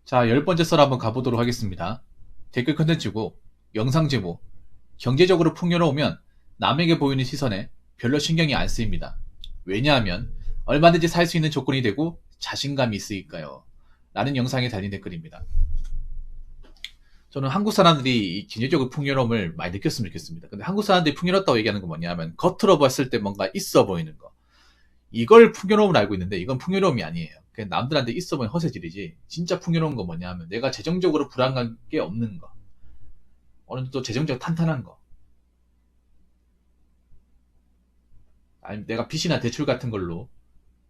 자, 10번째 썰 한번 가보도록 하겠습니다. 댓글 컨텐츠고, 영상 제보, 경제적으로 풍요로우면 남에게 보이는 시선에 별로 신경이 안 쓰입니다. 왜냐하면 얼마든지 살 수 있는 조건이 되고 자신감이 있으니까요. 라는 영상에 달린 댓글입니다. 저는 한국 사람들이 이 경제적으로 풍요로움을 많이 느꼈으면 좋겠습니다. 근데 한국 사람들이 풍요롭다고 얘기하는 건 뭐냐면 겉으로 봤을 때 뭔가 있어 보이는 거. 이걸 풍요로움을 알고 있는데 이건 풍요로움이 아니에요. 그냥 남들한테 있어 보이는 허세질이지. 진짜 풍요로운 건 뭐냐 하면 내가 재정적으로 불안한 게 없는 거. 어느 정도 재정적으로 탄탄한 거. 아니면 내가 빚이나 대출 같은 걸로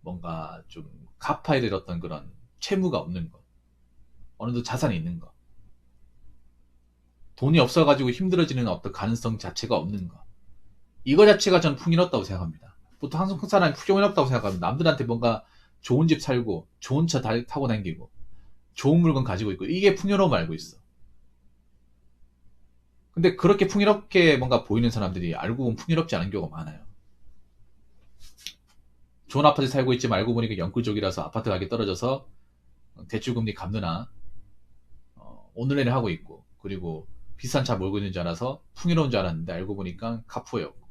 뭔가 좀 갚아야 될 어떤 그런 채무가 없는 거. 어느 정도 자산이 있는 거. 돈이 없어가지고 힘들어지는 어떤 가능성 자체가 없는 거. 이거 자체가 저는 풍요롭다고 생각합니다. 보통 한국 사람이 풍요롭다고 생각하면 남들한테 뭔가 좋은 집 살고 좋은 차 타고 다니고 좋은 물건 가지고 있고 이게 풍요로움 알고 있어. 근데 그렇게 풍요롭게 뭔가 보이는 사람들이 알고 보면 풍요롭지 않은 경우가 많아요. 좋은 아파트에 살고 있지만 알고 보니까 영끌족이라서 아파트 가격이 떨어져서 대출금리 갚느나 오늘내일 하고 있고, 그리고 비싼 차 몰고 있는 줄 알아서 풍요로운 줄 알았는데 알고 보니까 카푸어였고,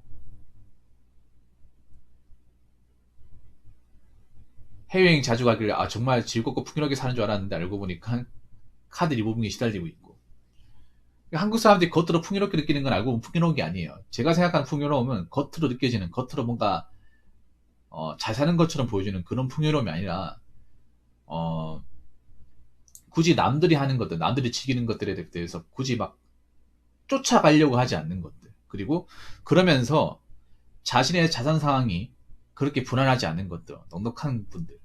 해외여행 자주 가길래 정말 즐겁고 풍요롭게 사는 줄 알았는데 알고 보니까 카드 리보빙에 시달리고 있고. 한국 사람들이 겉으로 풍요롭게 느끼는 건 알고 보면 풍요로운 게 아니에요. 제가 생각하는 풍요로움은 겉으로 느껴지는, 겉으로 뭔가 잘 사는 것처럼 보여주는 그런 풍요로움이 아니라 굳이 남들이 하는 것들, 남들이 즐기는 것들에 대해서 굳이 막 쫓아가려고 하지 않는 것들. 그리고 그러면서 자신의 자산 상황이 그렇게 불안하지 않은 것들, 넉넉한 분들.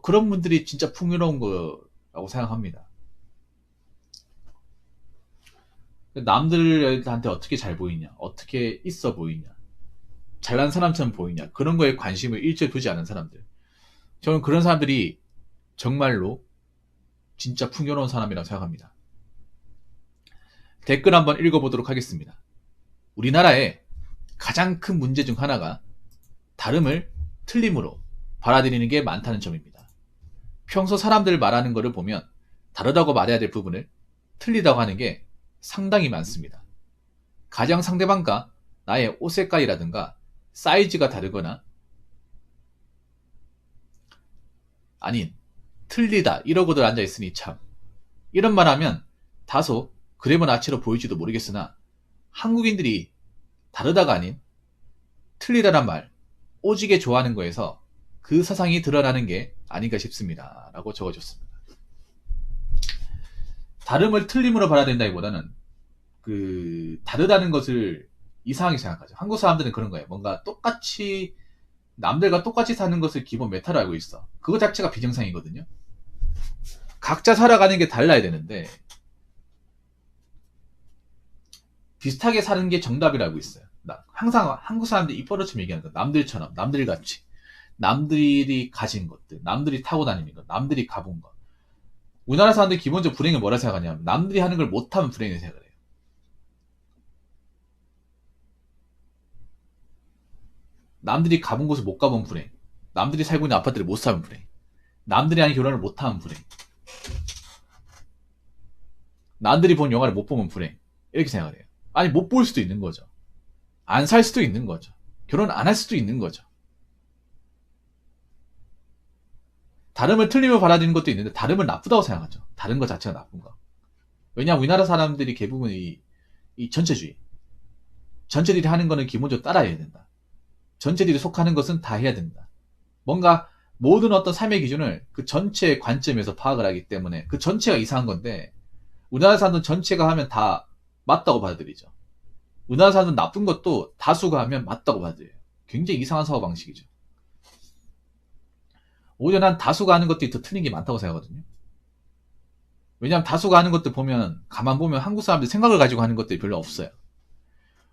그런 분들이 진짜 풍요로운 거라고 생각합니다. 남들한테 어떻게 잘 보이냐, 어떻게 있어 보이냐, 잘난 사람처럼 보이냐, 그런 거에 관심을 일절 두지 않은 사람들. 저는 그런 사람들이 정말로 진짜 풍요로운 사람이라고 생각합니다. 댓글 한번 읽어보도록 하겠습니다. 우리나라의 가장 큰 문제 중 하나가 다름을 틀림으로 받아들이는 게 많다는 점입니다. 평소 사람들 말하는 거를 보면 다르다고 말해야 될 부분을 틀리다고 하는 게 상당히 많습니다. 가령 상대방과 나의 옷 색깔이라든가 사이즈가 다르거나 아닌 틀리다 이러고들 앉아있으니 참, 이런 말하면 다소 그래머 나치로 보일지도 모르겠으나 한국인들이 다르다가 아닌 틀리다란 말 오지게 좋아하는 거에서 그 사상이 드러나는 게 아닌가 싶습니다. 라고 적어줬습니다. 다름을 틀림으로 받아들인다기보다는 다르다는 것을 이상하게 생각하죠. 한국 사람들은 그런 거예요. 뭔가 똑같이 남들과 똑같이 사는 것을 기본 메타로 알고 있어. 그거 자체가 비정상이거든요. 각자 살아가는 게 달라야 되는데 비슷하게 사는 게 정답이라고 있어요. 항상 한국 사람들이 입버릇처럼 얘기하는 거. 남들처럼, 남들같이. 남들이 가진 것들, 남들이 타고 다니는 것, 남들이 가본 것. 우리나라 사람들이 기본적으로 불행을 뭐라 생각하냐면 남들이 하는 걸 못하면 불행을 생각을 해요. 남들이 가본 곳을 못 가본 불행, 남들이 살고 있는 아파트를 못 사면 불행, 남들이 하는 결혼을 못하면 불행, 남들이 본 영화를 못 보면 불행, 이렇게 생각을 해요. 아니, 못 볼 수도 있는 거죠. 안 살 수도 있는 거죠. 결혼 안 할 수도 있는 거죠. 다름을 틀림을 받아들이는 것도 있는데 다름을 나쁘다고 생각하죠. 다른 것 자체가 나쁜 거. 왜냐하면 우리나라 사람들이 대부분 이 전체주의, 전체들이 하는 거는 기본적으로 따라해야 된다. 전체들이 속하는 것은 다 해야 된다. 뭔가 모든 어떤 삶의 기준을 그 전체의 관점에서 파악을 하기 때문에 그 전체가 이상한 건데, 우리나라 사람들은 전체가 하면 다 맞다고 받아들이죠. 우리나라 사람들은 나쁜 것도 다수가 하면 맞다고 받아들여요. 굉장히 이상한 사고방식이죠. 오히려 난 다수가 하는 것들이 더 틀린 게 많다고 생각하거든요. 왜냐하면 다수가 하는 것들 보면, 가만 보면 한국 사람들이 생각을 가지고 하는 것들이 별로 없어요.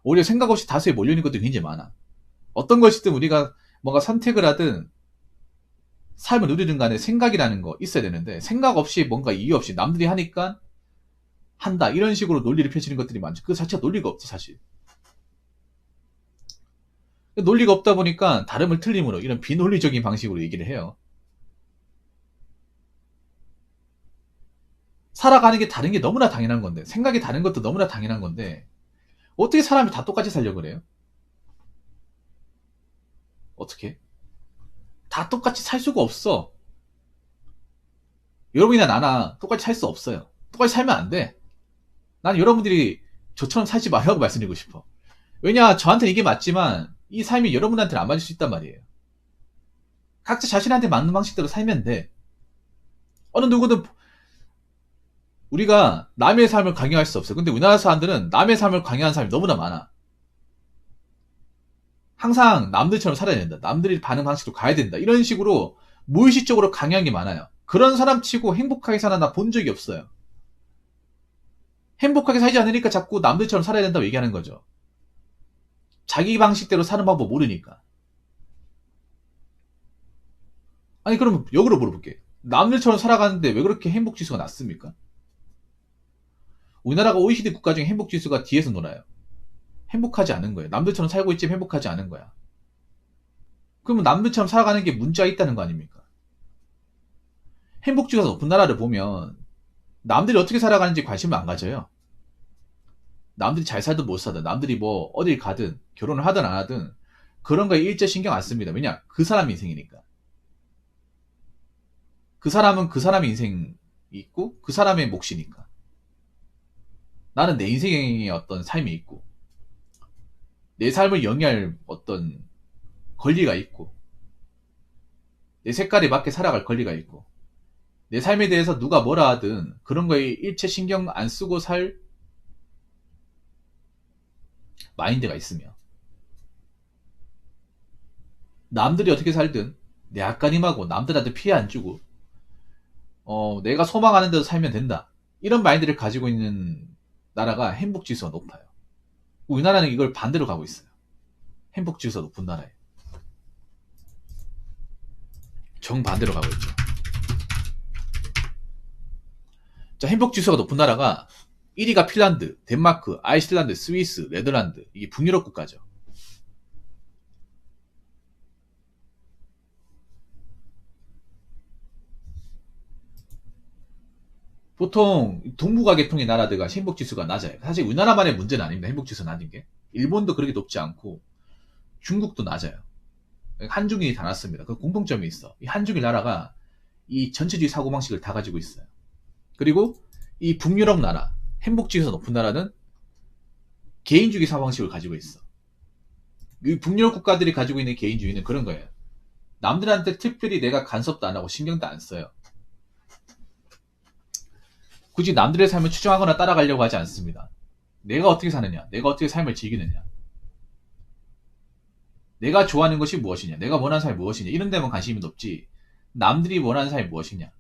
오히려 생각 없이 다수에 몰려있는 것들이 굉장히 많아. 어떤 것이든 우리가 뭔가 선택을 하든 삶을 누리든 간에 생각이라는 거 있어야 되는데, 생각 없이 뭔가 이유 없이 남들이 하니까 한다, 이런 식으로 논리를 펼치는 것들이 많죠. 그 자체가 논리가 없어, 사실. 논리가 없다 보니까 다름을 틀림으로 이런 비논리적인 방식으로 얘기를 해요. 살아가는 게 다른 게 너무나 당연한 건데, 생각이 다른 것도 너무나 당연한 건데, 어떻게 사람이 다 똑같이 살려고 그래요? 어떻게? 다 똑같이 살 수가 없어. 여러분이나 나나 똑같이 살 수 없어요. 똑같이 살면 안 돼. 난 여러분들이 저처럼 살지 말라고 말씀드리고 싶어. 왜냐, 저한테는 이게 맞지만 이 삶이 여러분한테는 안 맞을 수 있단 말이에요. 각자 자신한테 맞는 방식대로 살면 돼. 어느 누구든 우리가 남의 삶을 강요할 수 없어요. 근데 우리나라 사람들은 남의 삶을 강요하는 사람이 너무나 많아. 항상 남들처럼 살아야 된다. 남들이 반응 방식도 가야 된다. 이런 식으로 무의식적으로 강요한 게 많아요. 그런 사람 치고 행복하게 사는 나 본 적이 없어요. 행복하게 살지 않으니까 자꾸 남들처럼 살아야 된다고 얘기하는 거죠. 자기 방식대로 사는 방법 모르니까. 아니 그럼 역으로 물어볼게. 남들처럼 살아가는데 왜 그렇게 행복지수가 낮습니까? 우리나라가 OECD 국가 중에 행복지수가 뒤에서 놀아요. 행복하지 않은 거예요. 남들처럼 살고 있지만 행복하지 않은 거야. 그러면 남들처럼 살아가는 게 문제가 있다는 거 아닙니까? 행복지수가 높은 나라를 보면 남들이 어떻게 살아가는지 관심을 안 가져요. 남들이 잘 살든 못 살든, 남들이 뭐 어딜 가든 결혼을 하든 안 하든 그런 거에 일제 신경 안 씁니다. 왜냐? 그 사람 인생이니까. 그 사람은 그 사람의 인생이 있고 그 사람의 몫이니까. 나는 내 인생의 어떤 삶이 있고 내 삶을 영위할 어떤 권리가 있고 내 색깔에 맞게 살아갈 권리가 있고 내 삶에 대해서 누가 뭐라 하든 그런 거에 일체 신경 안 쓰고 살 마인드가 있으며 남들이 어떻게 살든 내 앞가림하고 남들한테 피해 안 주고 내가 소망하는 대로 살면 된다. 이런 마인드를 가지고 있는 나라가 행복지수가 높아요. 우리나라는 이걸 반대로 가고 있어요. 행복지수가 높은 나라에. 정반대로 가고 있죠. 자, 행복지수가 높은 나라가 1위가 핀란드, 덴마크, 아이슬란드, 스위스, 네덜란드. 이게 북유럽 국가죠. 보통 동북아 계통의 나라들과 행복지수가 낮아요. 사실 우리나라만의 문제는 아닙니다. 행복지수가 낮은 게. 일본도 그렇게 높지 않고 중국도 낮아요. 한중일이 다 낮습니다. 그 공통점이 있어. 이 한중일 나라가 이 전체주의 사고방식을 다 가지고 있어요. 그리고 이 북유럽 나라, 행복지수가 높은 나라는 개인주의 사고방식을 가지고 있어. 이 북유럽 국가들이 가지고 있는 개인주의는 그런 거예요. 남들한테 특별히 내가 간섭도 안 하고 신경도 안 써요. 굳이 남들의 삶을 추종하거나 따라가려고 하지 않습니다. 내가 어떻게 사느냐, 내가 어떻게 삶을 즐기느냐, 내가 좋아하는 것이 무엇이냐, 내가 원하는 삶이 무엇이냐, 이런 데만 관심이 높지 남들이 원하는 삶이 무엇이냐,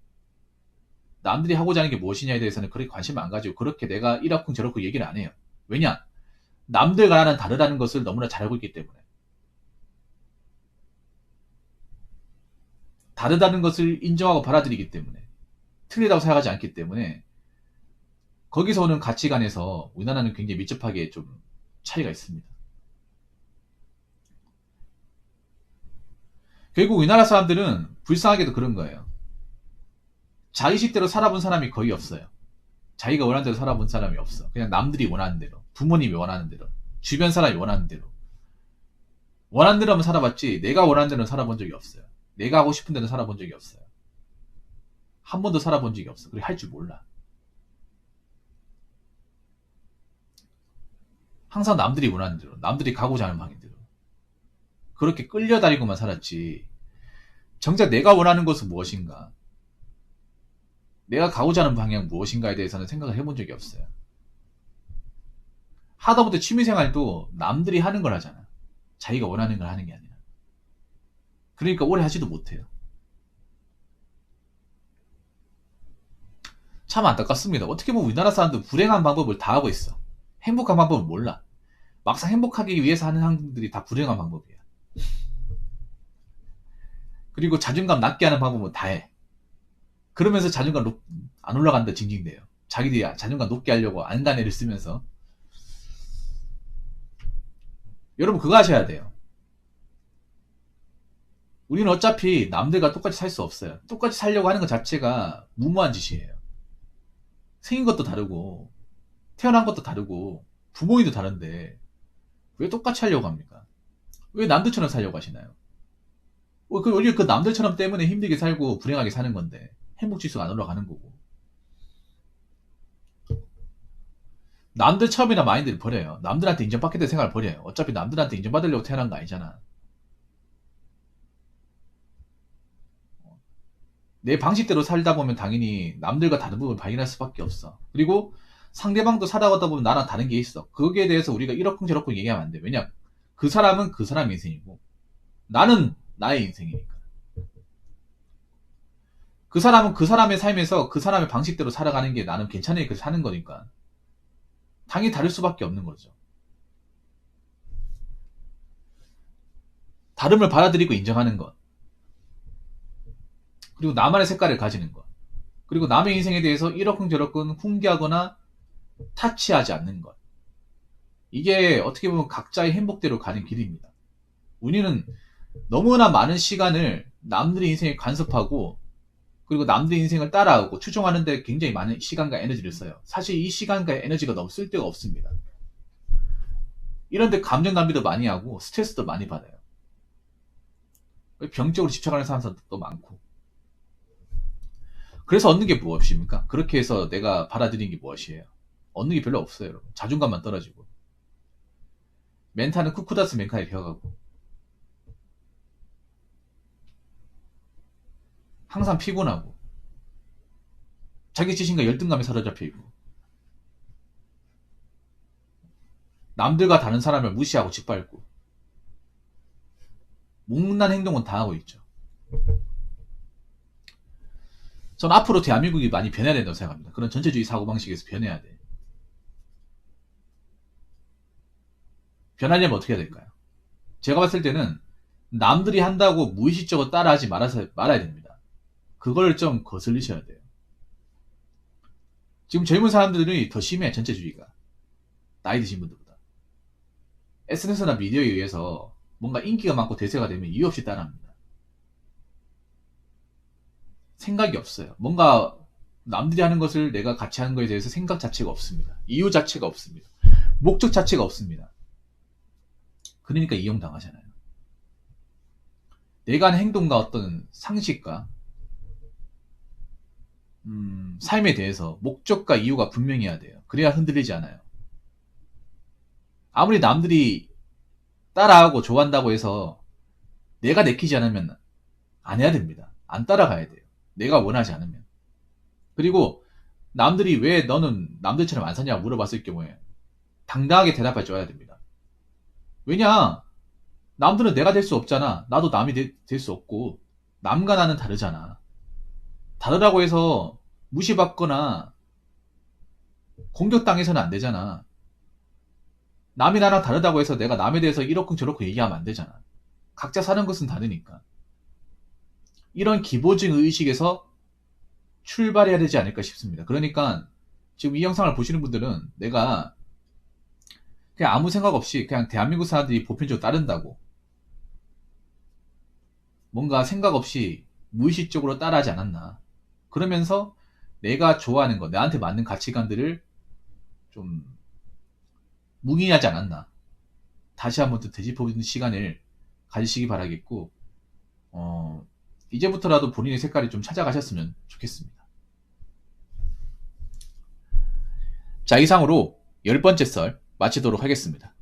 남들이 하고자 하는 게 무엇이냐에 대해서는 그렇게 관심을 안 가지고 그렇게 내가 이렇고 저렇고 얘기를 안 해요. 왜냐? 남들과 나는 다르다는 것을 너무나 잘 알고 있기 때문에. 다르다는 것을 인정하고 받아들이기 때문에. 틀리다고 생각하지 않기 때문에 거기서 오는 가치관에서 우리나라는 굉장히 밀접하게 좀 차이가 있습니다. 결국 우리나라 사람들은 불쌍하게도 그런 거예요. 자의식대로 살아본 사람이 거의 없어요. 자기가 원하는 대로 살아본 사람이 없어. 그냥 남들이 원하는 대로, 부모님이 원하는 대로, 주변 사람이 원하는 대로. 원하는 대로만 살아봤지 내가 원하는 대로는 살아본 적이 없어요. 내가 하고 싶은 대로 살아본 적이 없어요. 한 번도 살아본 적이 없어. 그리고 할 줄 몰라. 항상 남들이 원하는 대로, 남들이 가고자 하는 방향대로 그렇게 끌려다니고만 살았지. 정작 내가 원하는 것은 무엇인가, 내가 가고자 하는 방향 무엇인가에 대해서는 생각을 해본 적이 없어요. 하다못해 취미생활도 남들이 하는 걸 하잖아. 자기가 원하는 걸 하는 게 아니라. 그러니까 오래 하지도 못해요. 참 안타깝습니다. 어떻게 보면 우리나라 사람들 불행한 방법을 다 하고 있어. 행복한 방법을 몰라. 막상 행복하기 위해서 하는 사람들이 다 불행한 방법이야. 그리고 자존감 낮게 하는 방법은 다 해. 그러면서 자존감 안 올라간다 징징대요. 자기들이 자존감 높게 하려고 안간애를 쓰면서. 여러분 그거 하셔야 돼요. 우리는 어차피 남들과 똑같이 살 수 없어요. 똑같이 살려고 하는 것 자체가 무모한 짓이에요. 생긴 것도 다르고 태어난 것도 다르고 부모님도 다른데 왜 똑같이 하려고 합니까? 왜 남들처럼 살려고 하시나요? 오히려 그 남들처럼 때문에 힘들게 살고 불행하게 사는 건데 행복지수가 안 올라가는 거고. 남들처럼이나 마인드를 버려요. 남들한테 인정받게 될 생각을 버려요. 어차피 남들한테 인정받으려고 태어난 거 아니잖아. 내 방식대로 살다 보면 당연히 남들과 다른 부분을 발견할 수밖에 없어. 그리고 상대방도 살아가다 보면 나랑 다른 게 있어. 거기에 대해서 우리가 이러쿵저러쿵 얘기하면 안 돼. 왜냐? 그 사람은 그 사람의 인생이고 나는 나의 인생이니까. 그 사람은 그 사람의 삶에서 그 사람의 방식대로 살아가는 게 나는 괜찮으니까 사는 거니까. 당연히 다를 수밖에 없는 거죠. 다름을 받아들이고 인정하는 것. 그리고 나만의 색깔을 가지는 것. 그리고 남의 인생에 대해서 이러쿵저러쿵 훈계하거나 타치하지 않는 것. 이게 어떻게 보면 각자의 행복대로 가는 길입니다. 우리는 너무나 많은 시간을 남들의 인생에 간섭하고 그리고 남들의 인생을 따라하고 추종하는 데 굉장히 많은 시간과 에너지를 써요. 사실 이 시간과 에너지가 너무 쓸데가 없습니다. 이런데 감정 낭비도 많이 하고 스트레스도 많이 받아요. 병적으로 집착하는 사람도 많고. 그래서 얻는 게 무엇입니까? 그렇게 해서 내가 받아들이는 게 무엇이에요? 얻는 게 별로 없어요, 여러분. 자존감만 떨어지고. 멘탈은 쿠쿠다스 멘탈이 되어가고. 항상 피곤하고. 자기 자신과 열등감에 사로잡혀 있고. 남들과 다른 사람을 무시하고 짓밟고. 못난 행동은 다 하고 있죠. 전 앞으로 대한민국이 많이 변해야 된다고 생각합니다. 그런 전체주의 사고방식에서 변해야 돼. 변하려면 어떻게 해야 될까요? 제가 봤을 때는 남들이 한다고 무의식적으로 따라하지 말아야 됩니다. 그걸 좀 거슬리셔야 돼요. 지금 젊은 사람들이 더 심해, 전체주의가. 나이 드신 분들보다. SNS나 미디어에 의해서 뭔가 인기가 많고 대세가 되면 이유 없이 따라합니다. 생각이 없어요. 뭔가 남들이 하는 것을 내가 같이 하는 것에 대해서 생각 자체가 없습니다. 이유 자체가 없습니다. 목적 자체가 없습니다. 그러니까 이용당하잖아요. 내가 하는 행동과 어떤 상식과 삶에 대해서 목적과 이유가 분명해야 돼요. 그래야 흔들리지 않아요. 아무리 남들이 따라하고 좋아한다고 해서 내가 내키지 않으면 안 해야 됩니다. 안 따라가야 돼요. 내가 원하지 않으면. 그리고 남들이 왜 너는 남들처럼 안 사냐고 물어봤을 경우에 당당하게 대답해 줘야 됩니다. 왜냐? 남들은 내가 될 수 없잖아. 나도 남이 될 수 없고 남과 나는 다르잖아. 다르다고 해서 무시받거나 공격당해서는 안 되잖아. 남이 나랑 다르다고 해서 내가 남에 대해서 이러쿵 저러쿵 얘기하면 안 되잖아. 각자 사는 것은 다르니까. 이런 기본적인 의식에서 출발해야 되지 않을까 싶습니다. 그러니까 지금 이 영상을 보시는 분들은 내가 그냥 아무 생각 없이 그냥 대한민국 사람들이 보편적으로 따른다고 뭔가 생각 없이 무의식적으로 따라하지 않았나. 그러면서 내가 좋아하는 것, 나한테 맞는 가치관들을 좀 묵인하지 않았나. 다시 한번 또 되짚어보는 시간을 가지시기 바라겠고, 이제부터라도 본인의 색깔이 좀 찾아가셨으면 좋겠습니다. 자, 이상으로 10번째 썰 마치도록 하겠습니다.